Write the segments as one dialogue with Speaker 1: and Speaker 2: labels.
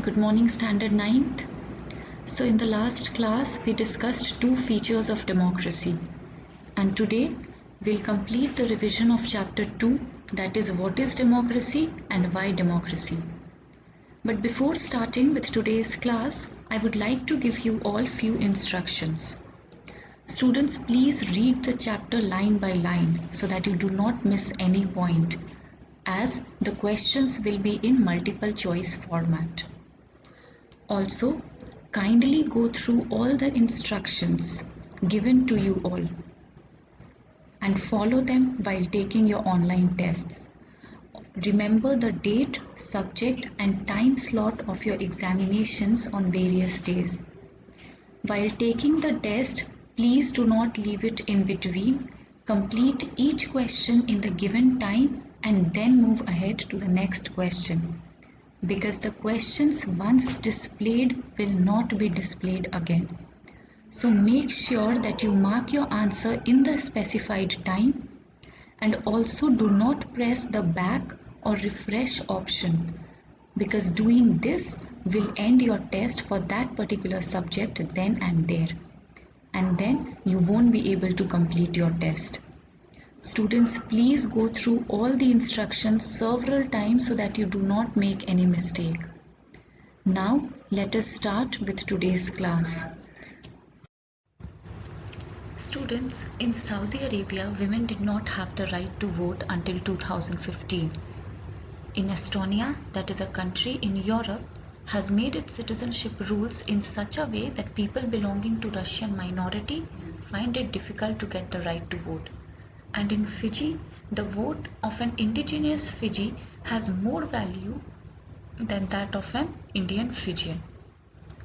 Speaker 1: Good morning, Standard 9th. So in the last class, we discussed two features of democracy. And today, we'll complete the revision of chapter 2, that is what is democracy and why democracy. But before starting with today's class, I would like to give you all few instructions. Students, please read the chapter line by line so that you do not miss any point, as the questions will be in multiple choice format. Also, kindly go through all the instructions given to you all and follow them while taking your online tests. Remember the date, subject and time slot of your examinations on various days. While taking the test, please do not leave it in between. Complete each question in the given time and then move ahead to the next question, because the questions once displayed will not be displayed again. So make sure that you mark your answer in the specified time, and also do not press the back or refresh option, because doing this will end your test for that particular subject then and there, and then you won't be able to complete your test. Students, please go through all the instructions several times so that you do not make any mistake. Now, let us start with today's class. Students, in Saudi Arabia, women did not have the right to vote until 2015. In Estonia, that is a country in Europe, has made its citizenship rules in such a way that people belonging to Russian minority find it difficult to get the right to vote. And in Fiji, the vote of an indigenous Fiji has more value than that of an Indian Fijian.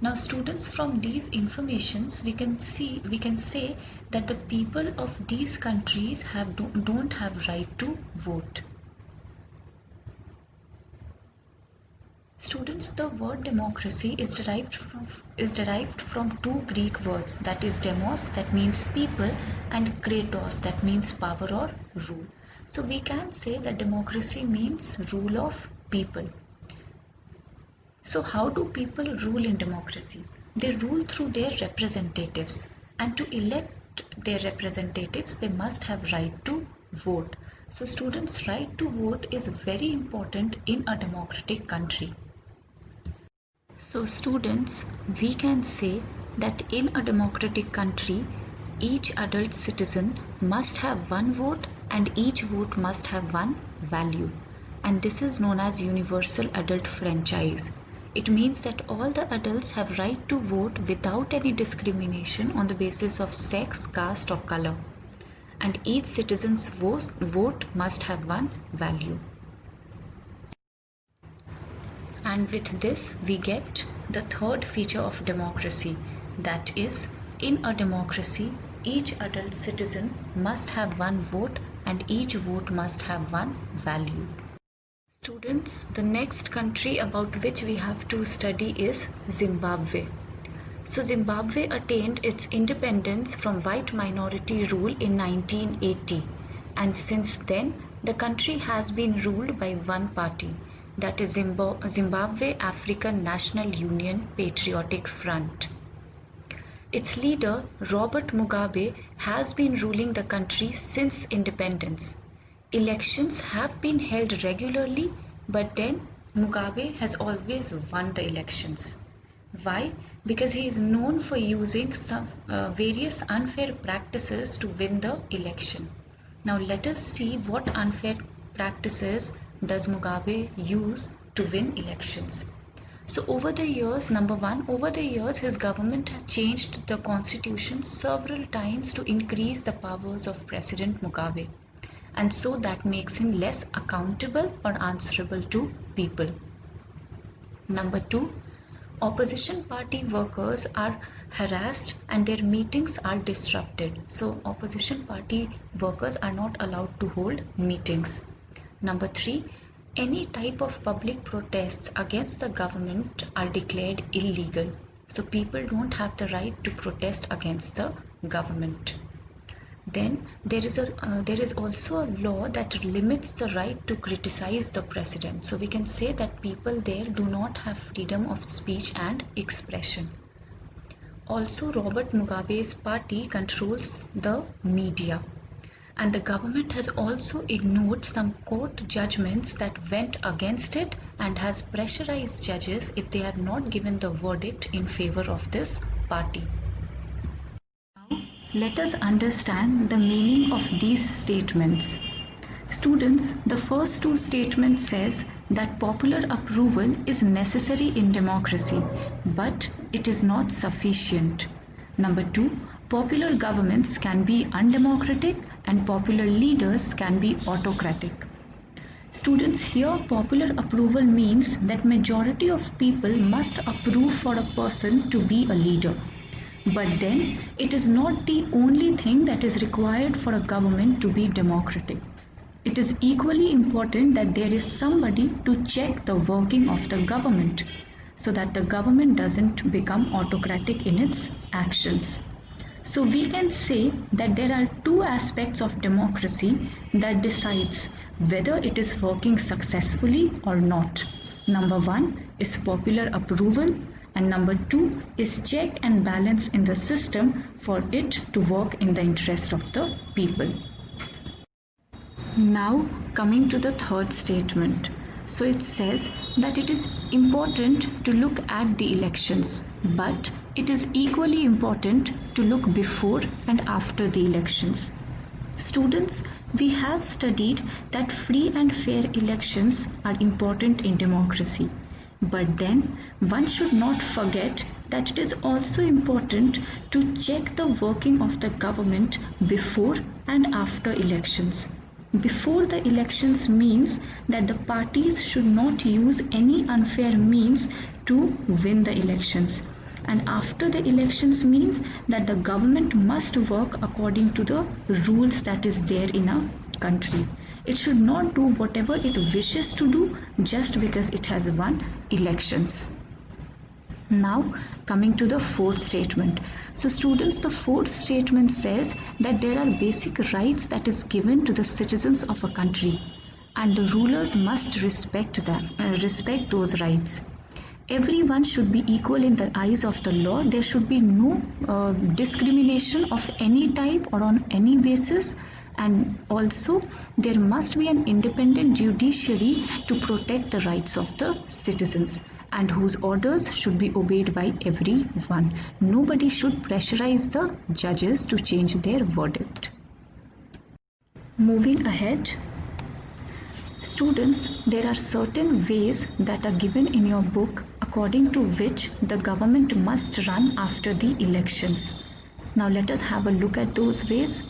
Speaker 1: Now students, from these informations we can say that the people of these countries don't have right to vote. Students, the word democracy is derived from two Greek words, that is demos, that means people, and kratos, that means power or rule. So we can say that democracy means rule of people. So how do people rule in democracy? They rule through their representatives, and to elect their representatives they must have right to vote. So students, right to vote is very important in a democratic country. So students, we can say that in a democratic country, each adult citizen must have one vote and each vote must have one value. And this is known as universal adult franchise. It means that all the adults have right to vote without any discrimination on the basis of sex, caste or color. And each citizen's vote must have one value. And with this we get the third feature of democracy, that is, in a democracy each adult citizen must have one vote and each vote must have one value. Students, the next country about which we have to study is Zimbabwe. So Zimbabwe attained its independence from white minority rule in 1980, and since then the country has been ruled by one party, that is Zimbabwe African National Union Patriotic Front. Its leader, Robert Mugabe, has been ruling the country since independence. Elections have been held regularly, but then Mugabe has always won the elections. Why? Because he is known for using some various unfair practices to win the election. Now let us see what unfair practices does Mugabe use to win elections. So over the years, number one, over the years his government has changed the constitution several times to increase the powers of President Mugabe, and so that makes him less accountable or answerable to people. Number two, opposition party workers are harassed and their meetings are disrupted. So opposition party workers are not allowed to hold meetings. Number three, any type of public protests against the government are declared illegal. So people don't have the right to protest against the government. Then there is also a law that limits the right to criticize the president. So we can say that people there do not have freedom of speech and expression. Also, Robert Mugabe's party controls the media, and the government has also ignored some court judgments that went against it and has pressurized judges if they are not given the verdict in favor of this party. Let us understand the meaning of these statements. Students, the first two statements says that popular approval is necessary in democracy, but it is not sufficient. Number 2, popular governments can be undemocratic and popular leaders can be autocratic. Students, here popular approval means that majority of people must approve for a person to be a leader. But then it is not the only thing that is required for a government to be democratic. It is equally important that there is somebody to check the working of the government so that the government doesn't become autocratic in its actions. So we can say that there are two aspects of democracy that decides whether it is working successfully or not. Number 1 is popular approval, and number 2 is check and balance in the system for it to work in the interest of the people. Now coming to the third statement. So it says that it is important to look at the elections, but it is equally important to look before and after the elections. Students, we have studied that free and fair elections are important in democracy. But then one should not forget that it is also important to check the working of the government before and after elections. Before the elections means that the parties should not use any unfair means to win the elections. And after the elections means that the government must work according to the rules that is there in a country. It should not do whatever it wishes to do just because it has won elections. Now coming to the fourth statement. So students, the fourth statement says that there are basic rights that is given to the citizens of a country, and the rulers must respect those rights. Everyone should be equal in the eyes of the law. There should be no discrimination of any type or on any basis. And also there must be an independent judiciary to protect the rights of the citizens, and whose orders should be obeyed by everyone. Nobody should pressurize the judges to change their verdict. Moving ahead, students, there are certain ways that are given in your book according to which the government must run after the elections. Now let us have a look at those ways.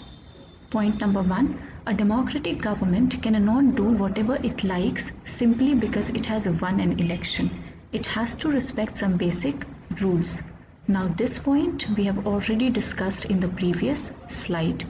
Speaker 1: Point number 1, a democratic government cannot do whatever it likes simply because it has won an election. It has to respect some basic rules. Now this point we have already discussed in the previous slide.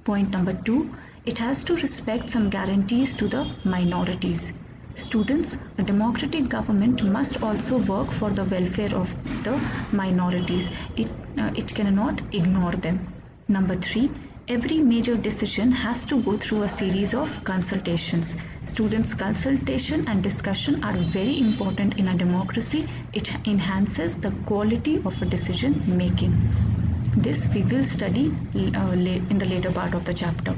Speaker 1: Point number 2, it has to respect some guarantees to the minorities. Students, a democratic government must also work for the welfare of the minorities. It cannot ignore them. Number 3, every major decision has to go through a series of consultations. Students, consultation and discussion are very important in a democracy. It enhances the quality of a decision making. This we will study in the later part of the chapter.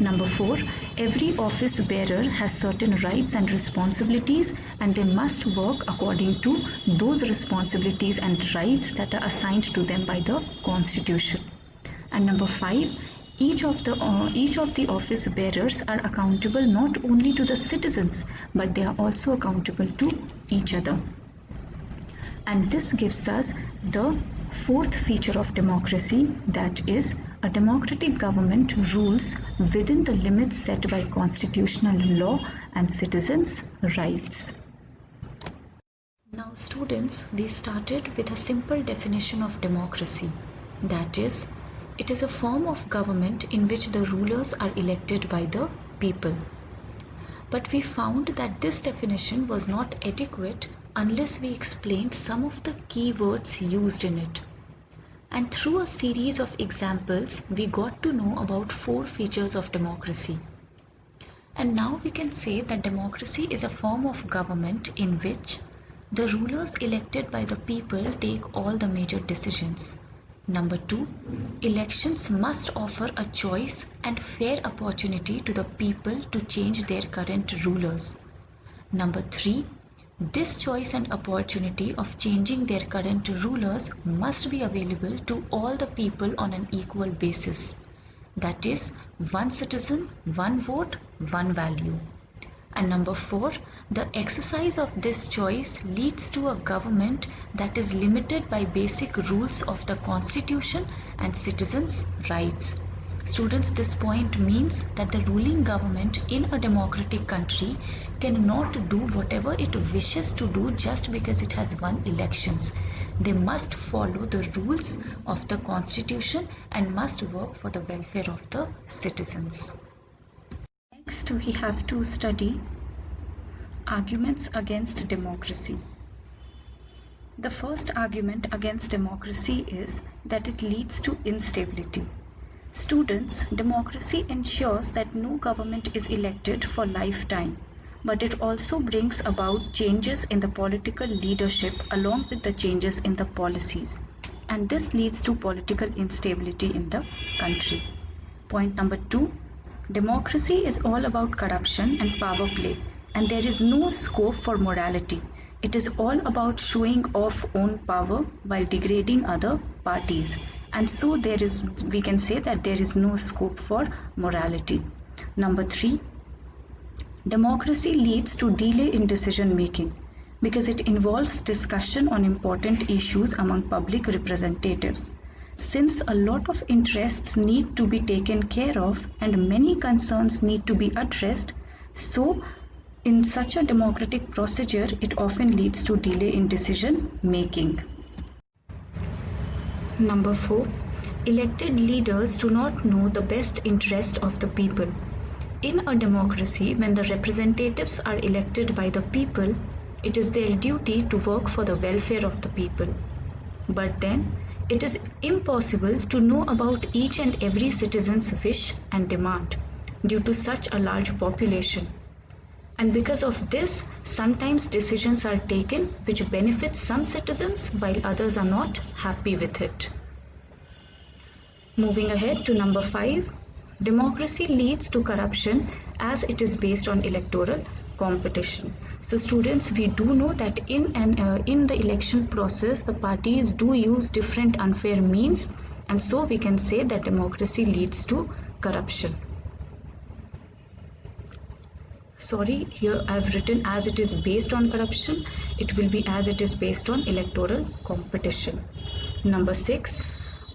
Speaker 1: Number 4, every office bearer has certain rights and responsibilities, and they must work according to those responsibilities and rights that are assigned to them by the Constitution. And number 5, each of the office bearers are accountable not only to the citizens, but they are also accountable to each other. And this gives us the fourth feature of democracy, that is, a democratic government rules within the limits set by constitutional law and citizens' rights. Now students, we started with a simple definition of democracy, that is, it is a form of government in which the rulers are elected by the people. But we found that this definition was not adequate unless we explained some of the key words used in it. And through a series of examples, we got to know about 4 features of democracy. And now we can say that democracy is a form of government in which the rulers elected by the people take all the major decisions. Number 2, elections must offer a choice and fair opportunity to the people to change their current rulers. Number 3, this choice and opportunity of changing their current rulers must be available to all the people on an equal basis. That is, one citizen, one vote, one value. And number 4, the exercise of this choice leads to a government that is limited by basic rules of the Constitution and citizens' rights. Students, this point means that the ruling government in a democratic country cannot do whatever it wishes to do just because it has won elections. They must follow the rules of the Constitution and must work for the welfare of the citizens. Next, we have to study arguments against democracy. The first argument against democracy is that it leads to instability. Students, democracy ensures that no government is elected for lifetime, but it also brings about changes in the political leadership along with the changes in the policies, and this leads to political instability in the country. Point number 2, democracy is all about corruption and power play, and there is no scope for morality. It is all about showing off own power while degrading other parties. And so we can say that there is no scope for morality. Number 3, democracy leads to delay in decision making because it involves discussion on important issues among public representatives. Since a lot of interests need to be taken care of and many concerns need to be addressed, so in such a democratic procedure, it often leads to delay in decision making. Number 4, elected leaders do not know the best interest of the people. In a democracy, when the representatives are elected by the people, it is their duty to work for the welfare of the people. But then, it is impossible to know about each and every citizen's wish and demand due to such a large population. And because of this, sometimes decisions are taken which benefit some citizens while others are not happy with it. Moving ahead to number 5, democracy leads to corruption as it is based on electoral competition. So students, we do know that in the election process, the parties do use different unfair means, and so we can say that democracy leads to corruption. Sorry, here I have written as it is based on corruption. It will be as it is based on electoral competition. Number 6,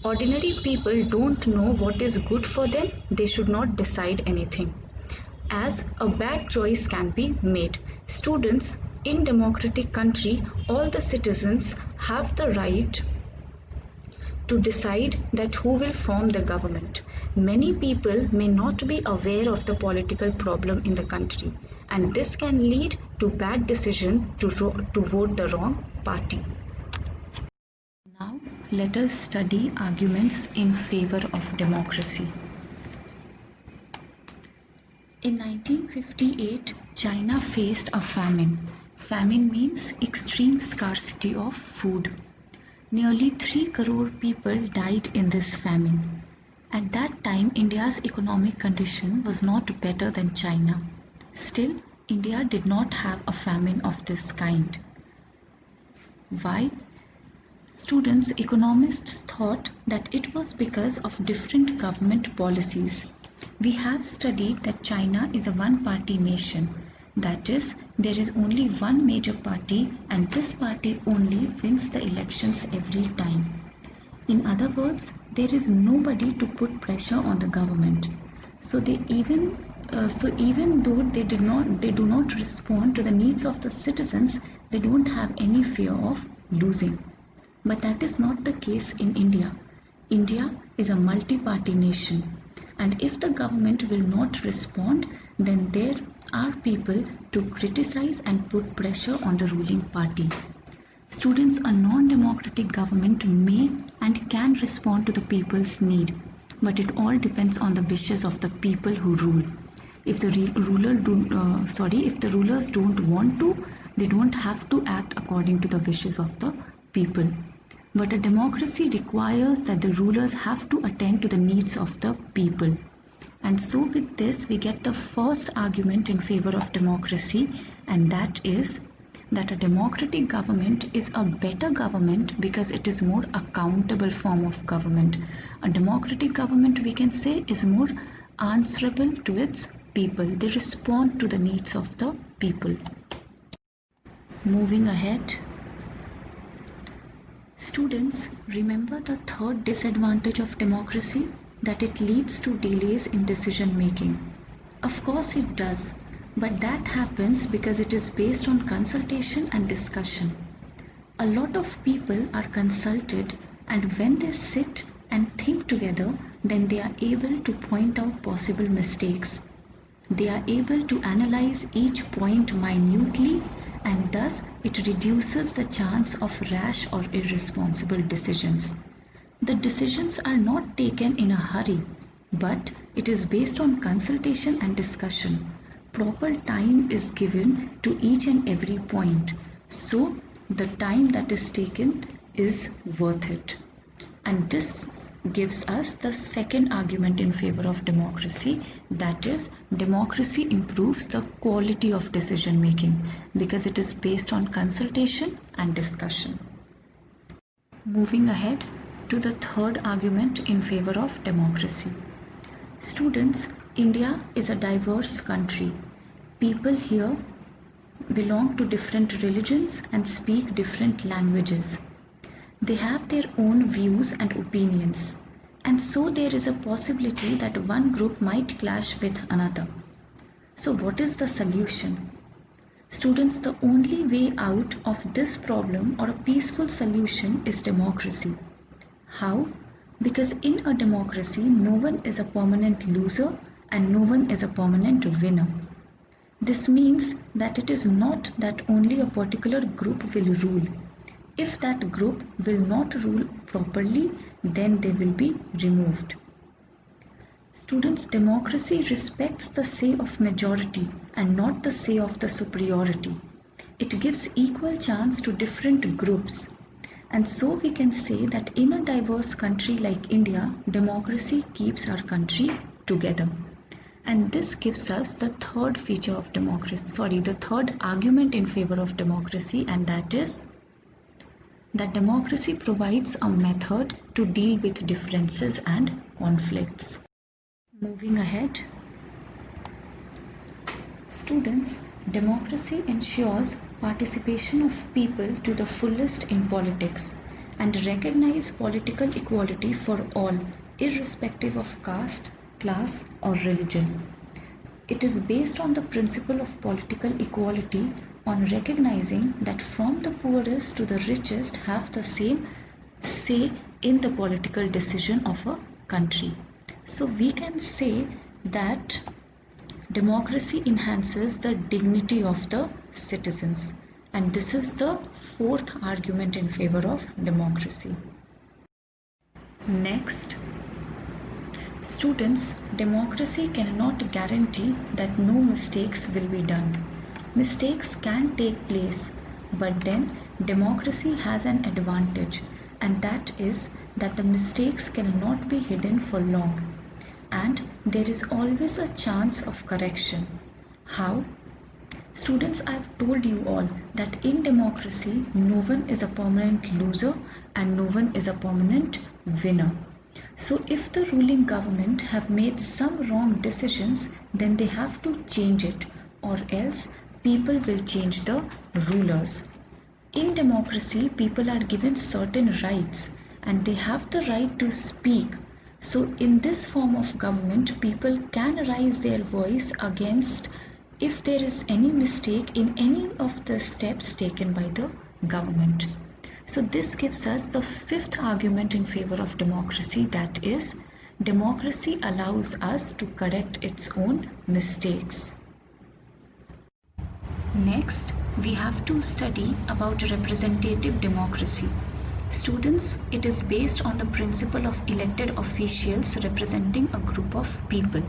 Speaker 1: ordinary people don't know what is good for them. They should not decide anything, as a bad choice can be made. Students, in democratic country, all the citizens have the right to decide that who will form the government. Many people may not be aware of the political problem in the country, and this can lead to bad decision to vote the wrong party. Now let us study arguments in favor of democracy. In 1958, China faced a famine. Famine means extreme scarcity of food. Nearly 3 crore people died in this famine. At that time, India's economic condition was not better than China. Still, India did not have a famine of this kind. Why? Students, economists thought that it was because of different government policies. We have studied that China is a one-party nation. That is, there is only one major party, and this party only wins the elections every time. In other words, there is nobody to put pressure on the government. So even though they do not respond to the needs of the citizens, they don't have any fear of losing. But that is not the case in India. India is a multi-party nation, and if the government will not respond, then there are people to criticize and put pressure on the ruling party. Students, a non-democratic government may and can respond to the people's need, but it all depends on the wishes of the people who rule. If the rulers don't want to, they don't have to act according to the wishes of the people. But a democracy requires that the rulers have to attend to the needs of the people. And so with this, we get the first argument in favor of democracy, and that is that a democratic government is a better government because it is more accountable form of government. A democratic government, we can say, is more answerable to its people. They respond to the needs of the people. Moving ahead. Students, remember the third disadvantage of democracy, that it leads to delays in decision making. Of course it does. But that happens because it is based on consultation and discussion. A lot of people are consulted, and when they sit and think together, then they are able to point out possible mistakes. They are able to analyze each point minutely, and thus it reduces the chance of rash or irresponsible decisions. The decisions are not taken in a hurry, but it is based on consultation and discussion. Proper time is given to each and every point, so the time that is taken is worth it. And this gives us the second argument in favor of democracy, that is, democracy improves the quality of decision making because it is based on consultation and discussion. Moving ahead to the third argument in favor of democracy. Students, India is a diverse country. People here belong to different religions and speak different languages. They have their own views and opinions, and so there is a possibility that one group might clash with another. So what is the solution? Students, the only way out of this problem or a peaceful solution is democracy. How? Because in a democracy, no one is a permanent loser and no one is a permanent winner. This means that it is not that only a particular group will rule. If that group will not rule properly, then they will be removed. Students, democracy respects the say of majority and not the say of the superiority. It gives equal chance to different groups. And so we can say that in a diverse country like India, democracy keeps our country together. And this gives us the third feature of democracy, the third argument in favor of democracy, and that is that democracy provides a method to deal with differences and conflicts. Moving ahead. Students, democracy ensures participation of people to the fullest in politics and recognize political equality for all, irrespective of caste, class or religion. It is based on the principle of political equality on recognizing that from the poorest to the richest have the same say in the political decision of a country. So we can say that democracy enhances the dignity of the citizens, and this is the fourth argument in favor of democracy. Next. Students, democracy cannot guarantee that no mistakes will be done. Mistakes can take place, but then democracy has an advantage, and that is that the mistakes cannot be hidden for long, and there is always a chance of correction. How? Students, I have told you all that in democracy, no one is a permanent loser and no one is a permanent winner. So if the ruling government have made some wrong decisions, then they have to change it, or else people will change the rulers. In democracy, people are given certain rights and they have the right to speak. So in this form of government, people can raise their voice against if there is any mistake in any of the steps taken by the government. So this gives us the fifth argument in favor of democracy, that is, democracy allows us to correct its own mistakes. Next, we have to study about representative democracy. Students, it is based on the principle of elected officials representing a group of people.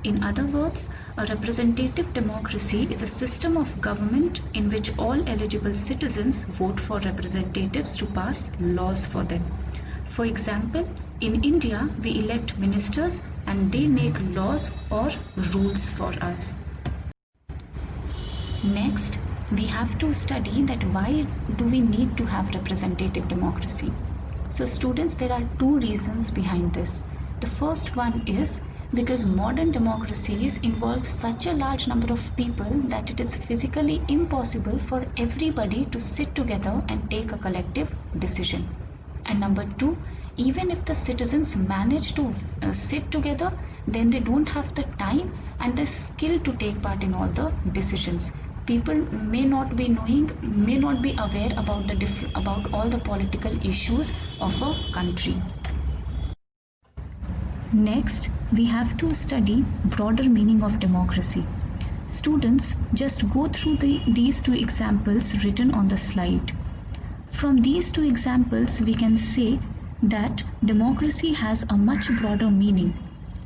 Speaker 1: In other words, a representative democracy is a system of government in which all eligible citizens vote for representatives to pass laws for them. For example, in India, we elect ministers and they make laws or rules for us. Next, we have to study that why do we need to have representative democracy. So students, there are two reasons behind this. The first one is because modern democracies involve such a large number of people that it is physically impossible for everybody to sit together and take a collective decision. And number two, even if the citizens manage to sit together, then they don't have the time and the skill to take part in all the decisions. People may not be aware about all the political issues of a country. Next, we have to study broader meaning of democracy. Students, just go through these two examples written on the slide. From these two examples, we can say that democracy has a much broader meaning.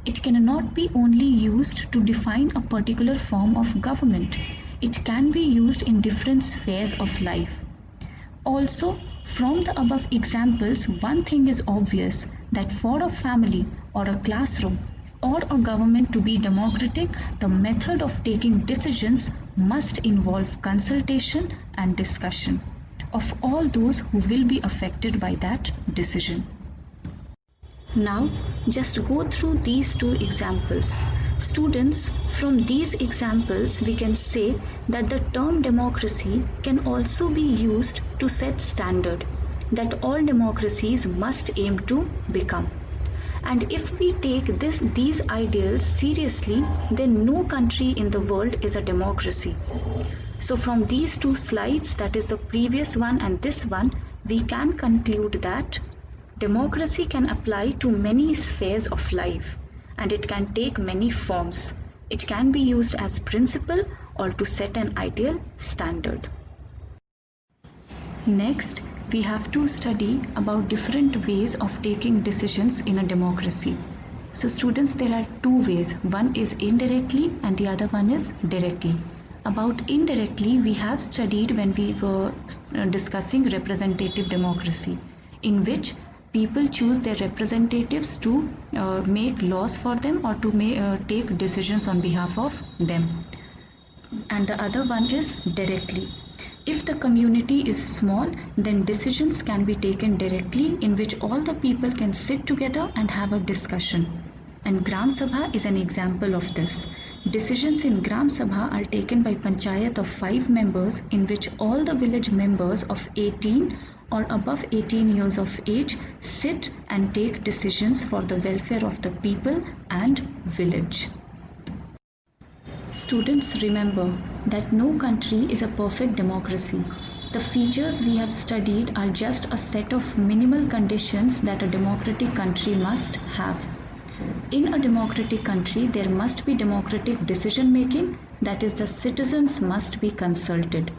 Speaker 1: It cannot be only used to define a particular form of government. It can be used in different spheres of life. Also, from the above examples, one thing is obvious, that for a family or a classroom or a government to be democratic, the method of taking decisions must involve consultation and discussion of all those who will be affected by that decision. Now, just go through these two examples. Students, from these examples, we can say that the term democracy can also be used to set standard that all democracies must aim to become. And if we take these ideals seriously, then no country in the world is a democracy. So from these two slides, that is the previous one and this one, we can conclude that democracy can apply to many spheres of life and it can take many forms. It can be used as principle or to set an ideal standard. Next, we have to study about different ways of taking decisions in a democracy. So students, there are two ways. One is indirectly and the other one is directly. About indirectly, we have studied when we were discussing representative democracy, in which people choose their representatives to make laws for them or to take decisions on behalf of them. And the other one is directly. If the community is small, then decisions can be taken directly, in which all the people can sit together and have a discussion. And Gram Sabha is an example of this. Decisions in Gram Sabha are taken by Panchayat of 5 members, in which all the village members of 18 or above 18 years of age sit and take decisions for the welfare of the people and village. Students, remember that no country is a perfect democracy. The features we have studied are just a set of minimal conditions that a democratic country must have. In a democratic country, there must be democratic decision making, that is, the citizens must be consulted.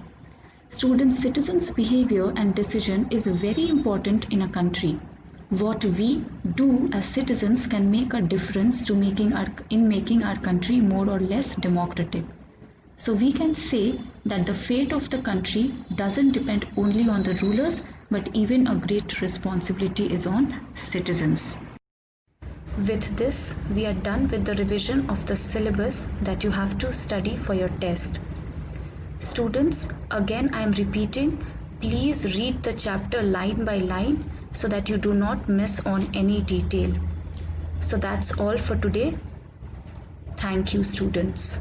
Speaker 1: Students, citizens' behavior and decision is very important in a country. What we do as citizens can make a difference to making our country more or less democratic. So we can say that the fate of the country doesn't depend only on the rulers, but even a great responsibility is on citizens. With this, we are done with the revision of the syllabus that you have to study for your test. Students, again I am repeating, please read the chapter line by line so that you do not miss on any detail. So that's all for today. Thank you, students.